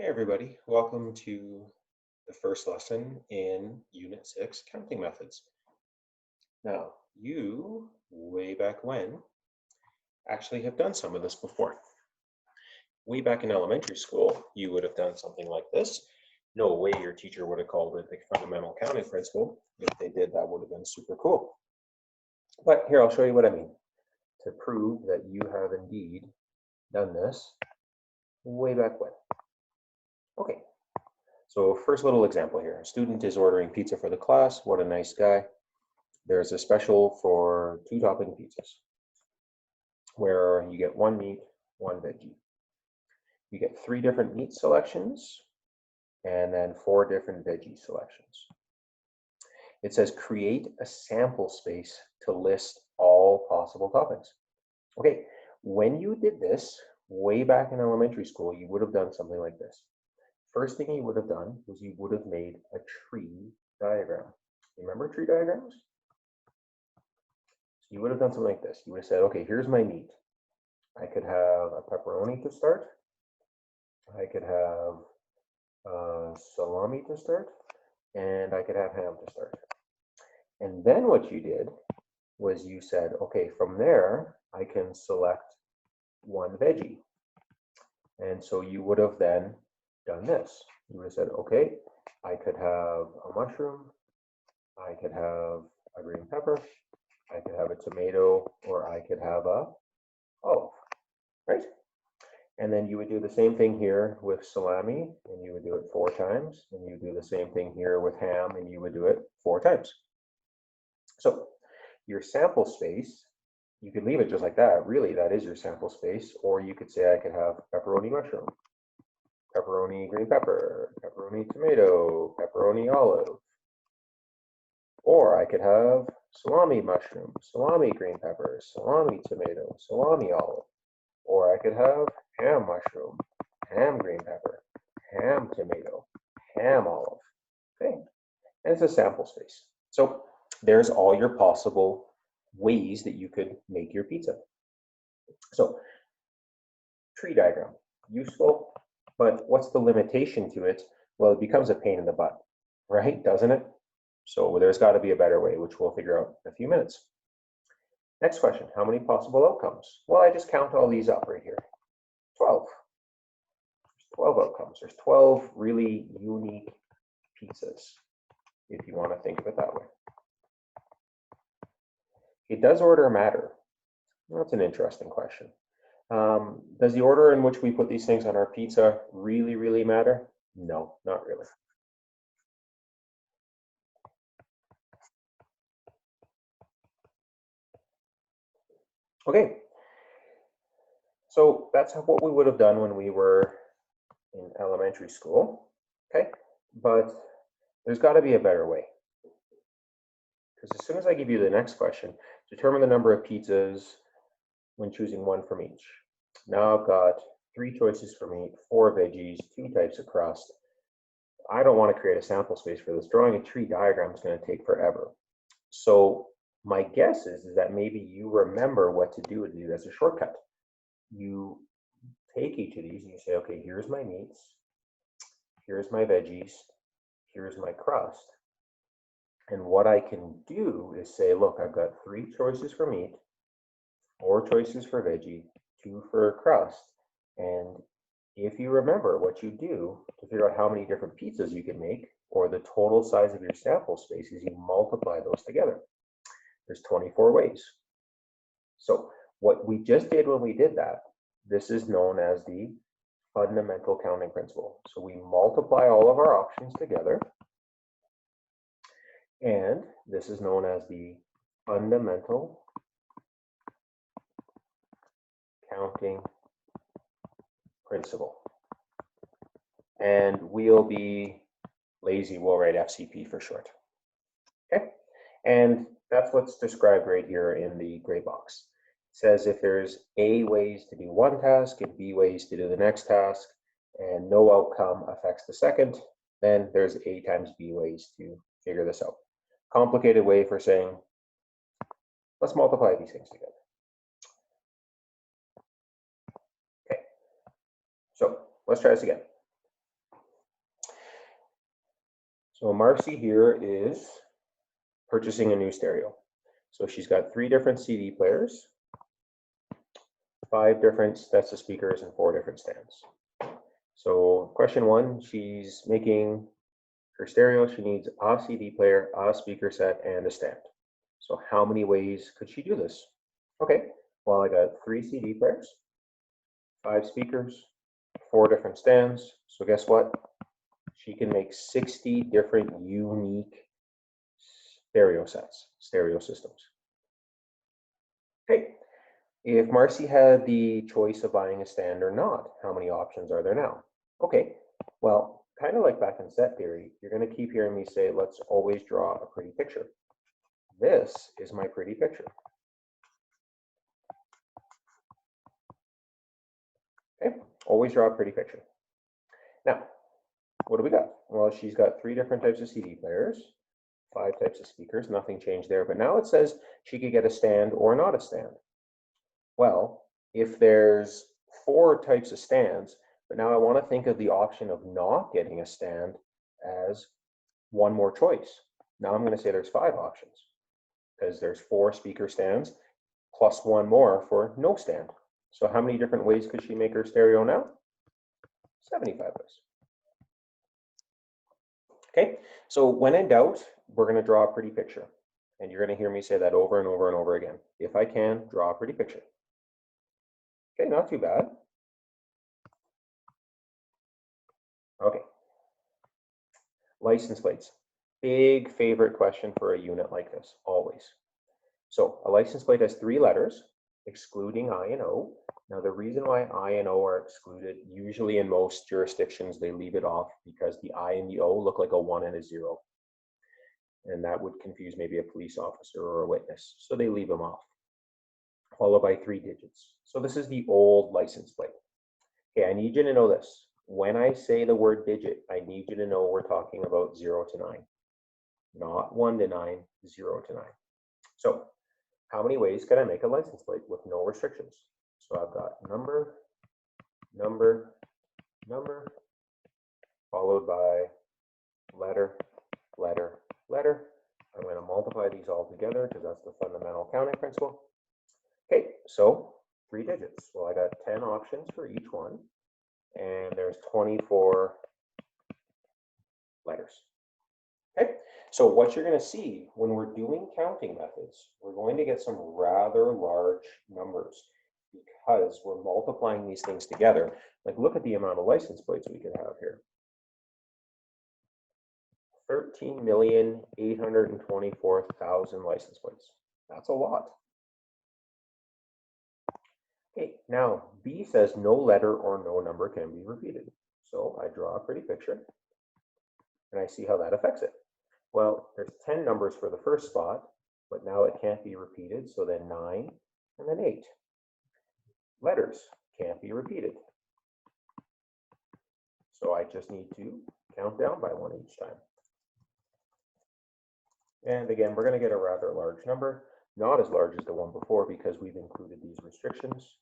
Hey everybody, welcome to the first lesson in Unit 6, Counting Methods. Now, you, way back when, actually have done some of this before. Way back in elementary school, you would have done something like this. No way your teacher would have called it the fundamental counting principle. If they did, that would have been super cool. But here, I'll show you what I mean to prove that you have indeed done this way back when. Okay, so first little example here. A student is ordering pizza for the class. What a nice guy. There's a special for 2-topping pizzas where you get 1 meat, 1 veggie. You get 3 different meat selections and then 4 different veggie selections. It says create a sample space to list all possible toppings. Okay, when you did this way back in elementary school, you would have done something like this. First thing you would have done was you would have made a tree diagram. Remember tree diagrams? So you would have done something like this. You would have said, okay, here's my meat. I could have a pepperoni to start. I could have salami to start. And I could have ham to start. And then what you did was you said, okay, from there, I can select 1 veggie. And so you would have then done this. You would have said, okay, I could have a mushroom. I could have a green pepper. I could have a tomato, or I could have a olive, right? And then you would do the same thing here with salami, and you would do it 4 times. And you do the same thing here with ham, and you would do it 4 times. So your sample space, you could leave it just like that. Really, that is your sample space. Or you could say I could have pepperoni mushroom, pepperoni green pepper, pepperoni tomato, pepperoni olive. Or I could have salami mushroom, salami green pepper, salami tomato, salami olive. Or I could have ham mushroom, ham green pepper, ham tomato, ham olive. Okay, and it's a sample space. So there's all your possible ways that you could make your pizza. So tree diagram, useful, but what's the limitation to it? Well, it becomes a pain in the butt, right? Doesn't it? So there's got to be a better way, which we'll figure out in a few minutes. Next question, how many possible outcomes? Well, I just count all these up right here. 12. There's 12 outcomes. There's 12 really unique pizzas, if you want to think of it that way. It does order matter? That's an interesting question. Does the order in which we put these things on our pizza really matter? No, not really. Okay, so that's what we would have done when we were in elementary school, okay? But there's got to be a better way. Because as soon as I give you the next question, determine the number of pizzas when choosing 1 from each. Now I've got 3 choices for meat, 4 veggies, 2 types of crust. I don't want to create a sample space for this. Drawing a tree diagram is going to take forever. So my guess is that maybe you remember what to do as a shortcut. You take each of these and you say, okay, here's my meats, here's my veggies, here's my crust. And what I can do is say, look, I've got 3 choices for meat, 4 choices for veggie, 2 for crust. And if you remember what you do to figure out how many different pizzas you can make, or the total size of your sample space, is you multiply those together. There's 24 ways. So what we just did when we did that, this is known as the fundamental counting principle. So we multiply all of our options together, and this is known as the fundamental counting principle. And we'll be lazy, we'll write FCP for short. Okay, and that's what's described right here in the gray box. It says if there's A ways to do one task and B ways to do the next task, and no outcome affects the second, then there's A times B ways to figure this out. Complicated way for saying, let's multiply these things together. Okay, so let's try this again. So Marcy here is purchasing a new stereo. So she's got 3 different CD players, 5 different sets of speakers, and 4 different stands. So question 1, she's making her stereo. She needs a CD player, a speaker set, and a stand. So how many ways could she do this? Okay, well, I got 3 CD players, 5 speakers, 4 different stands. So guess what? She can make 60 different unique stereo sets, stereo systems. Okay, if Marcy had the choice of buying a stand or not, how many options are there now? Okay, well, kind of like back in set theory, you're going to keep hearing me say, let's always draw a pretty picture. This is my pretty picture. Okay, always draw a pretty picture. Now, what do we got? Well, she's got 3 different types of CD players, 5 types of speakers, nothing changed there, but now it says she could get a stand or not a stand. Well, if there's 4 types of stands, but now I want to think of the option of not getting a stand as one more choice. Now I'm going to say there's 5 options because there's 4 speaker stands plus 1 more for no stand. So how many different ways could she make her stereo now? 75 ways. Okay, so when in doubt, we're going to draw a pretty picture. And you're going to hear me say that over and over and over again. If I can, draw a pretty picture. Okay, not too bad. Okay. License plates. Big favorite question for a unit like this, always. So a license plate has 3 letters, excluding I and O. Now the reason why I and O are excluded, usually in most jurisdictions, they leave it off because the I and the O look like a 1 and a 0. And that would confuse maybe a police officer or a witness. So they leave them off, followed by 3 digits. So this is the old license plate. Okay, I need you to know this. When I say the word digit, I need you to know we're talking about 0 to 9, not 1 to 9, 0 to 9. So how many ways can I make a license plate with no restrictions? So I've got number, number, number, followed by letter, letter, letter. I'm going to multiply these all together because that's the fundamental counting principle. Okay, so 3 digits. Well, I got 10 options for each one, and there's 24 letters. Okay, so what you're going to see when we're doing counting methods, we're going to get some rather large numbers because we're multiplying these things together. Like, look at the amount of license plates we could have here. 13,824,000 license plates. That's a lot. Okay, now B says no letter or no number can be repeated. So I draw a pretty picture and I see how that affects it. Well, there's 10 numbers for the first spot, but now it can't be repeated. So then 9 and then 8. Letters can't be repeated. So I just need to count down by 1 each time. And again, we're going to get a rather large number, not as large as the one before because we've included these restrictions.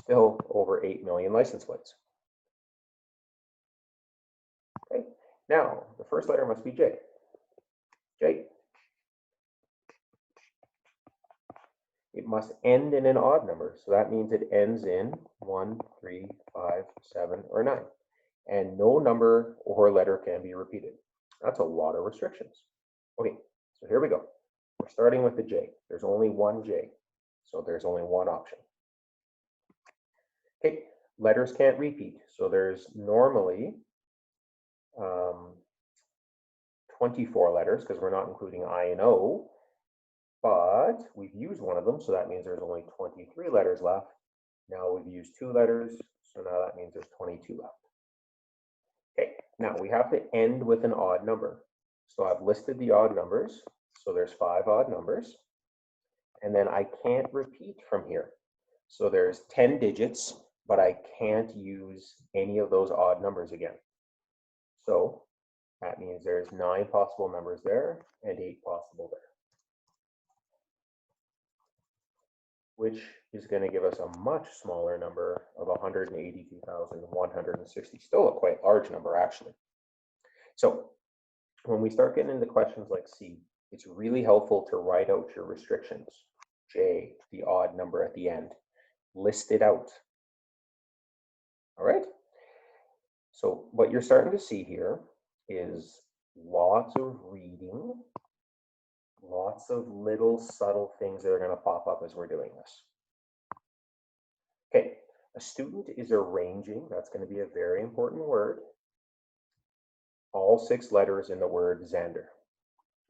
Still over 8 million license plates. Okay, now the first letter must be J. J. It must end in an odd number, so that means it ends in 1, 3, 5, 7, or 9. And no number or letter can be repeated. That's a lot of restrictions. Okay, so here we go. We're starting with the J. There's only one J, so there's only one option. Okay, letters can't repeat, so there's normally 24 letters because we're not including I and O, but we've used one of them, so that means there's only 23 letters left. Now we've used 2 letters, so now that means there's 22 left. Okay, now we have to end with an odd number. So I've listed the odd numbers, so there's 5 odd numbers, and then I can't repeat from here. So there's 10 digits, but I can't use any of those odd numbers again. So that means there's 9 possible numbers there and 8 possible there, which is going to give us a much smaller number of 182,160. Still a quite large number, actually. So when we start getting into questions like C, it's really helpful to write out your restrictions. J, the odd number at the end, list it out. All right. So what you're starting to see here is lots of reading, lots of little subtle things that are going to pop up as we're doing this. Okay, a student is arranging, that's going to be a very important word. All 6 letters in the word Xander.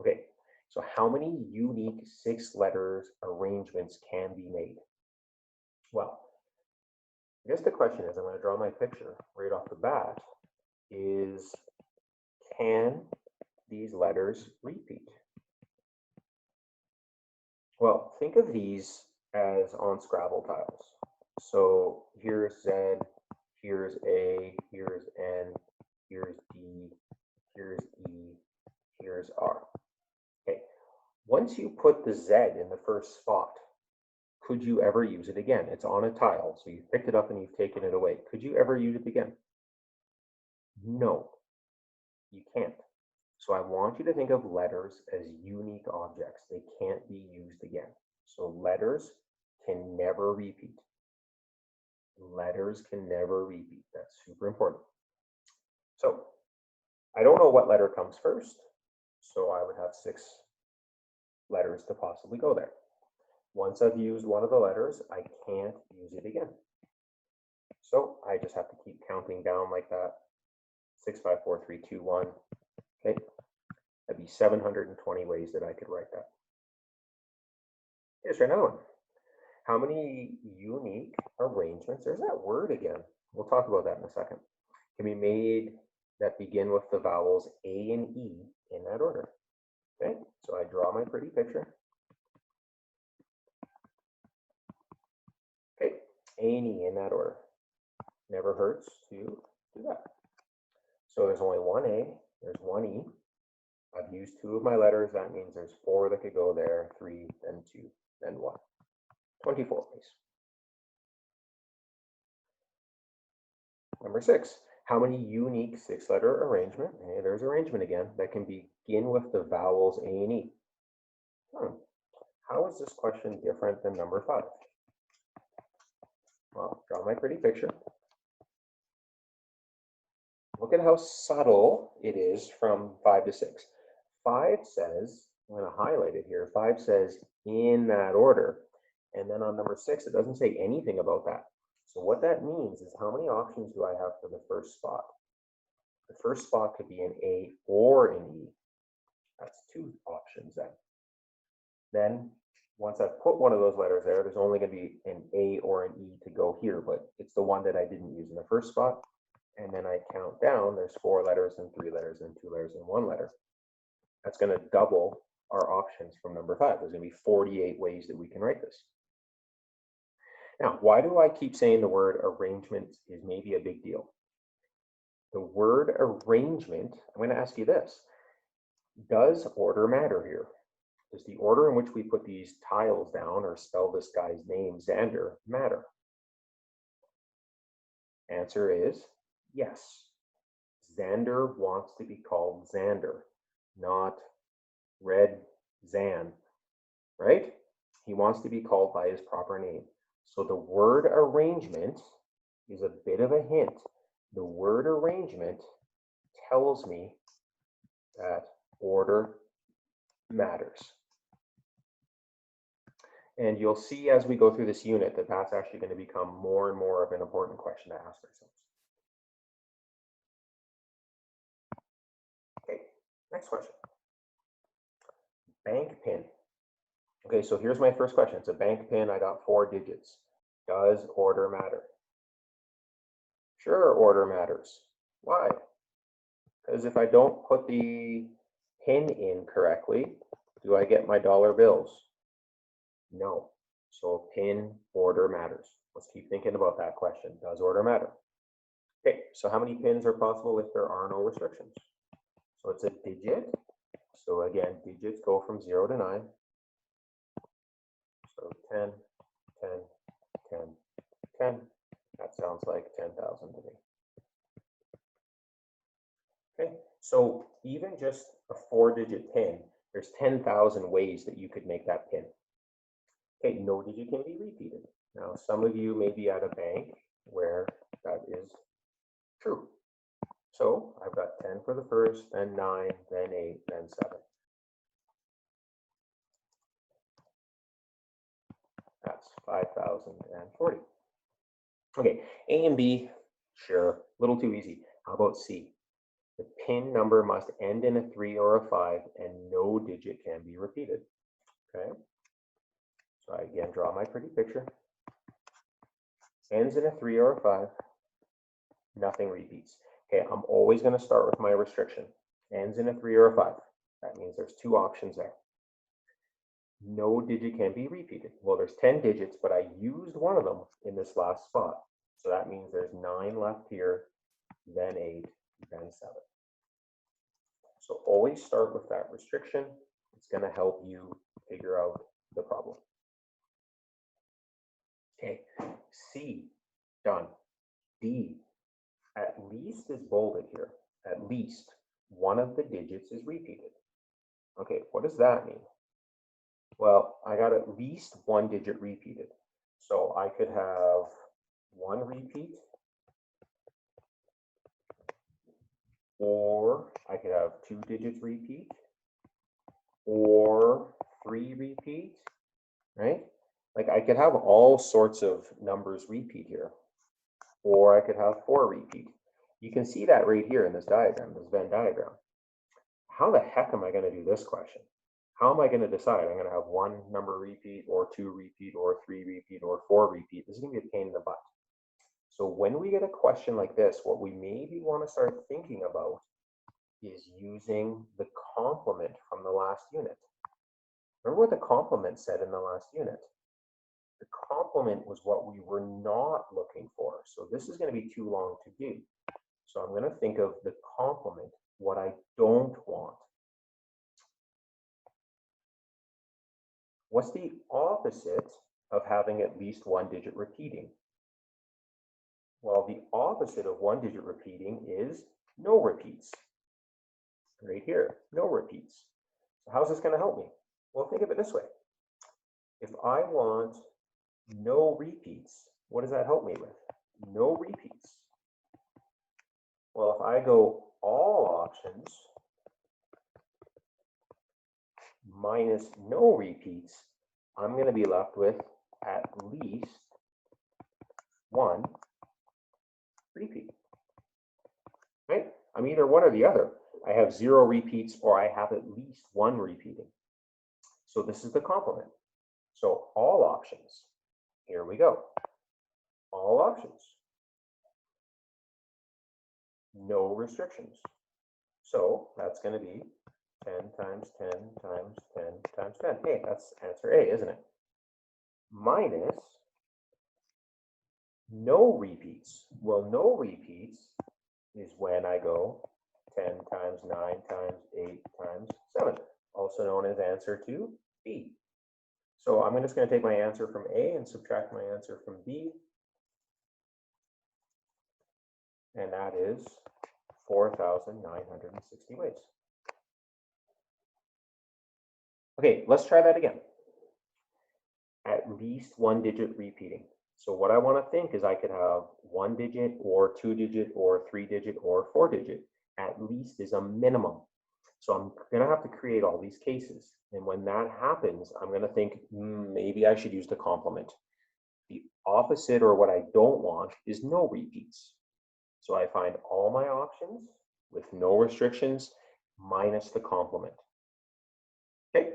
Okay, so how many unique 6 letters arrangements can be made? Well, I guess the question is, I'm going to draw my picture right off the bat, is can these letters repeat? Well, think of these as on Scrabble tiles. So here's Z, here's A, here's N, here's D, here's E, here's R. Okay, once you put the Z in the first spot, could you ever use it again? It's on a tile, so you've picked it up and you've taken it away. Could you ever use it again? No, you can't. So I want you to think of letters as unique objects. They can't be used again. So letters can never repeat. Letters can never repeat. That's super important. So I don't know what letter comes first, so I would have 6 letters to possibly go there. Once I've used one of the letters, I can't use it again. So I just have to keep counting down like that. 6, 5, 4, 3, 2, 1. Okay, that'd be 720 ways that I could write that. Here's another one. How many unique arrangements, there's that word again. We'll talk about that in a second, can be made that begin with the vowels A and E in that order. Okay, so I draw my pretty picture. Okay, A and E in that order. Never hurts to do that. So there's only one A, there's one E. I've used 2 of my letters. That means there's 4 that could go there, 3, then 2, then 1. 24 ways. Number 6, how many unique 6-letter arrangement, hey, there's arrangement again, that can begin with the vowels A and E? How is this question different than number 5? Well, draw my pretty picture. Look at how subtle it is from 5 to 6. 5 says, I'm going to highlight it here, 5 says in that order. And then on number 6, it doesn't say anything about that. So what that means is how many options do I have for the first spot? The first spot could be an A or an E. That's 2 options then. Then once I've put one of those letters there, there's only going to be an A or an E to go here, but it's the one that I didn't use in the first spot. And then I count down, there's 4 letters and 3 letters and 2 letters and 1 letter. That's going to double our options from number 5. There's going to be 48 ways that we can write this. Now, why do I keep saying the word arrangement is maybe a big deal? The word arrangement, I'm going to ask you this. Does order matter here? Does the order in which we put these tiles down or spell this guy's name, Xander, matter? Answer is yes. Xander wants to be called Xander, not Red Zan, right? He wants to be called by his proper name. So the word arrangement is a bit of a hint. The word arrangement tells me that order matters. And you'll see as we go through this unit that that's actually going to become more and more of an important question to ask ourselves. Okay, next question. Bank pin. Okay, so here's my first question. It's a bank pin. I got 4 digits. Does order matter? Sure, order matters. Why? Because if I don't put the pin in correctly, do I get my dollar bills? No. So pin order matters. Let's keep thinking about that question. Does order matter? Okay, so how many pins are possible if there are no restrictions? So it's a digit. So again, digits go from 0 to 9. So 10, 10, 10, 10. That sounds like 10,000 to me. Okay, So even just a 4-digit PIN, there's 10,000 ways that you could make that PIN. Okay, no digit can be repeated. Now, some of you may be at a bank where that is true. So I've got 10 for the first, then 9, then 8, then 7. That's 5,040. Okay, A and B, sure, a little too easy. How about C? The PIN number must end in a 3 or a 5, and no digit can be repeated. Okay, so I again draw my pretty picture. Ends in a 3 or a 5, nothing repeats. Okay, I'm always going to start with my restriction. Ends in a 3 or a 5. That means there's 2 options there. No digit can be repeated. Well, there's 10 digits, but I used one of them in this last spot. So that means there's 9 left here, then 8, then 7. So always start with that restriction. It's going to help you figure out the problem. Okay, C, done. D, at least is bolded here. At least one of the digits is repeated. Okay, what does that mean? Well, I got at least one digit repeated. So I could have 1 repeat, or I could have 2 digits repeat, or 3 repeat, right? Like I could have all sorts of numbers repeat here, or I could have 4 repeat. You can see that right here in this diagram, this Venn diagram. How the heck am I going to do this question? How am I going to decide? I'm going to have 1 number repeat, or 2 repeat, or 3 repeat, or 4 repeat. This is going to be a pain in the butt. So when we get a question like this, what we maybe want to start thinking about is using the complement from the last unit. Remember what the complement said in the last unit? The complement was what we were not looking for. So this is going to be too long to do. So I'm going to think of the complement, what I don't want. What's the opposite of having at least 1 digit repeating? Well, the opposite of 1 digit repeating is no repeats. Right here, no repeats. So how's this going to help me? Well, think of it this way. If I want no repeats, what does that help me with? No repeats. Well, if I go all options minus no repeats, I'm going to be left with at least 1 repeat. Right? I'm either one or the other. I have 0 repeats or I have at least 1 repeating. So this is the complement. So all options. Here we go. All options. No restrictions. So that's going to be 10 times 10 times 10 times 10. Hey, that's answer A, isn't it? Minus no repeats. Well, no repeats is when I go 10 times 9 times 8 times 7, also known as answer to B. So I'm just going to take my answer from A and subtract my answer from B. And that is 4,960 ways. Okay, let's try that again. At least 1 digit repeating. So what I want to think is I could have 1 digit or 2 digit or 3 digit or 4 digit. At least is a minimum. So I'm going to have to create all these cases. And when that happens, I'm going to think, maybe I should use the complement. The opposite, or what I don't want, is no repeats. So I find all my options with no restrictions minus the complement. Okay?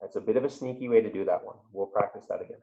That's a bit of a sneaky way to do that one. We'll practice that again.